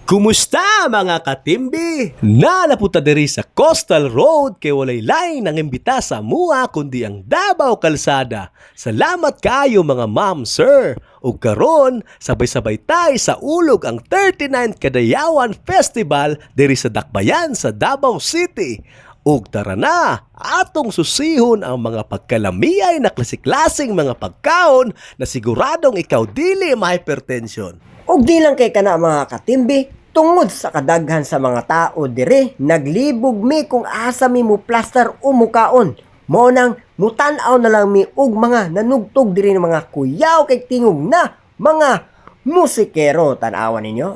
Kumusta mga katimbi? Napunta diri sa Coastal Road kay walay lain ang imbita sa mua kundi ang Davao Kalsada. Salamat kayo mga ma'am, sir. Ug karon sabay-sabay tay sa ulog ang 39th Kadayawan Festival diri sa Dakbayan sa Davao City. Ug tara na, atong susihon ang mga pagkalamiyay na klase-klaseng mga pagkaon na siguradong ikaw dili ma-hypertension. Ug di lang kay kana mga katimbi, tungod sa kadaghan sa mga tao dire, naglibog mi kung asa mi mo plaster o mukaon. Mao nang mutan-aw na lang mi og mga nanugtog diri ng mga kuyaw kay tingog na mga musikero. Tan-awan ninyo?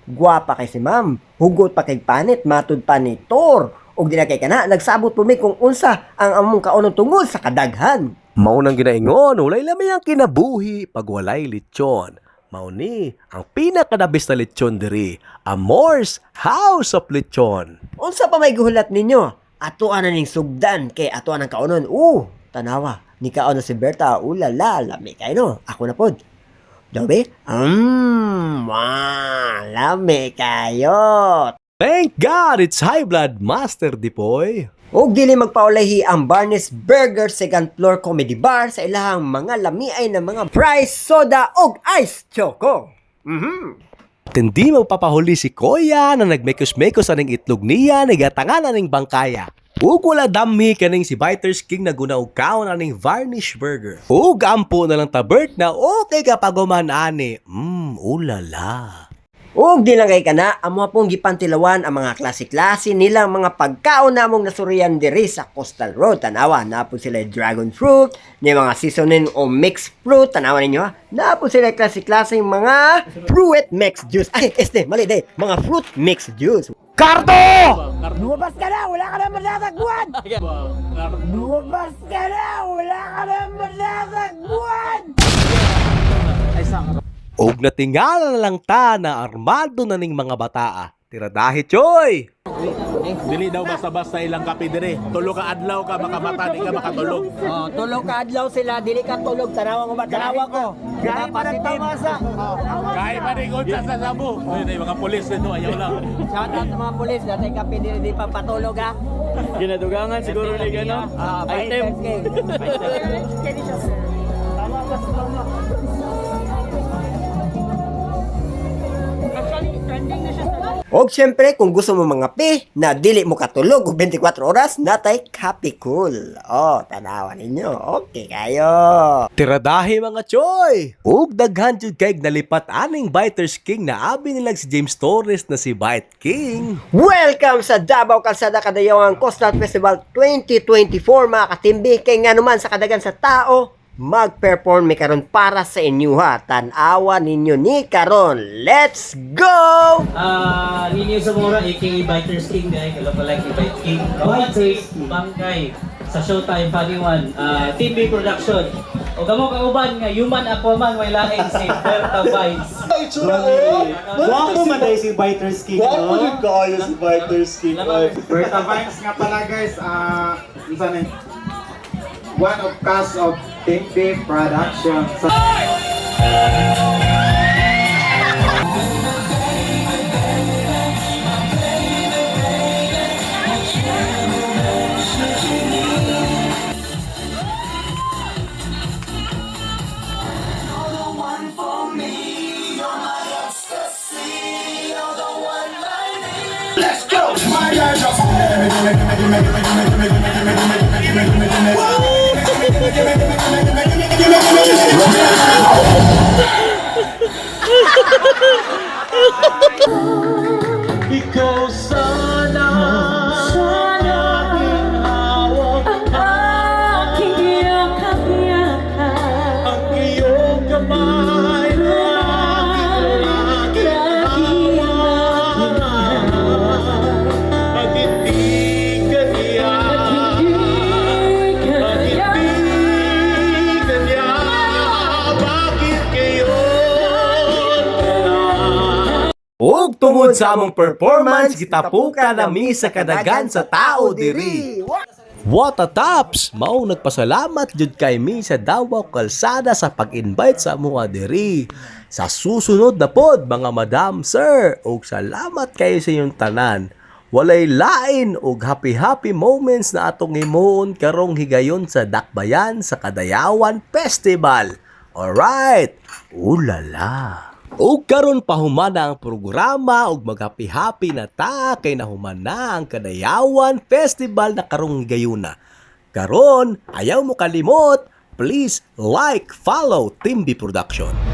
Guwapa kay si ma'am. Hugot pa kay panit, matud pa ni Tor. Ug di na kay kana, nagsabot po mi kung unsa ang among kaonon tungod sa kadaghan. Mao nang ginaingon, walay lamay ang kinabuhi pag walay lechon. Mao ni ang pinakadabis na lechon diri, Amor's House of Lechon. Unsa pa may guhulat ninyo? Atoan na ning sugdan kay atoan ang kaonon. Tanawa, ni kaon na si Berta. Ulala, lami kayo no. Ako na pod. Dobe? Lami kayo. Thank God it's High Blood Master Dipoy. Og dili magpaulahi ang Barnes Burger second floor comedy bar sa ilahang mga lamiay na mga fries, soda og ice choco. At hindi magpapahuli si Koya na nagmekos-mekos aning itlog niya nagatangan aning bangkaya. Ug wala dami kaning si Biters King na guna og kaon aning varnish burger. Ug ampo na lang tabert na okay kapag ani. Ulala. Ug di lang kay kana, amo pong gipantilawan ang mga klase-klase nilang mga pagkaon namong nasuriyan diri sa Coastal Road. Tanawa, napo sila dragon fruit, ni mga seasoning o mixed fruit. Tanawa ninyo ha. Napo sila klase-klase mga fruit mixed juice. Mali day. Mga fruit mixed juice. Karto! Lumabas ka na! Wala ka na matatagpuan! Lumabas ka na! Wala ka na matatagpuan! Og natingala na lang ta na armado na ning mga bataa. Tira dahit, choy! Dili daw basta-basta ilang kape dire. Tulo ka adlaw ka makamata, di ka makatulog. Tulog ka adlaw sila, dili ka tulog. Tanawa ko ba? Tanawa ko. Kahit pa rin tamasa. Kahit pa rin sa sabu. Ayun ay mga pulis nito, ayaw lang. Shout out sa mga polis, dati ka di pa patulog ha. Ginadugangan siguro ni gano. Item. Og syempre, kung gusto mo mga pi na dili mo katulog og 24 oras, natay Kape Cool. Tanawa ninyo. Okay kayo. Tiradahi mga choy! Ug daghan jud kay nalipat aning Biters King na abi nilang si James Torres na si Bite King. Welcome sa Davao Kalsada Kadayawan Coastal Festival 2024 mga katimbi. Kay nga naman sa kadagan sa tao, mag-perform mi karon para sa inyo ha. Tan-awa ninyo ni karon. Let's go! Ninyo sa mura, aka Biters King, guys. Kalapalike ni Bite King. Biters, Bangkay, sa Showtime, Funny One, Team B Production. O kamo kauban nga, Human Aquaman, may laing si Berta Bites. Guwapo man dahil si Biters King, Guwapo din kaayo si Biters King. Berta Vines nga pala guys, one of cast of Team B Production. Let's go! My God, Ikaw sana aking hawak, aking yakap-yakap, ang iyong kamay na aking hawak. At hindi kanya, bakit kayo? Ug tungod sa among performance, gitapuka nami sa kadagan sa tao diri. What a tops! Maong nagpasalamat jud kay mi sa Davao Kalsada sa pag-invite sa mga diri. Sa susunod na pod mga madam, sir, ug salamat kayo sa inyong tanan. Walay lain ug happy moments na atong himuon karong higayon sa Dakbayan sa Kadayawan Festival. Alright! Ulala! O karon pahumana ang programa ug mag-happy na ta kay nahumana ang Kadayawan Festival na karong higayuna. Karon, ayaw mo kalimot, please like, follow Team B Production.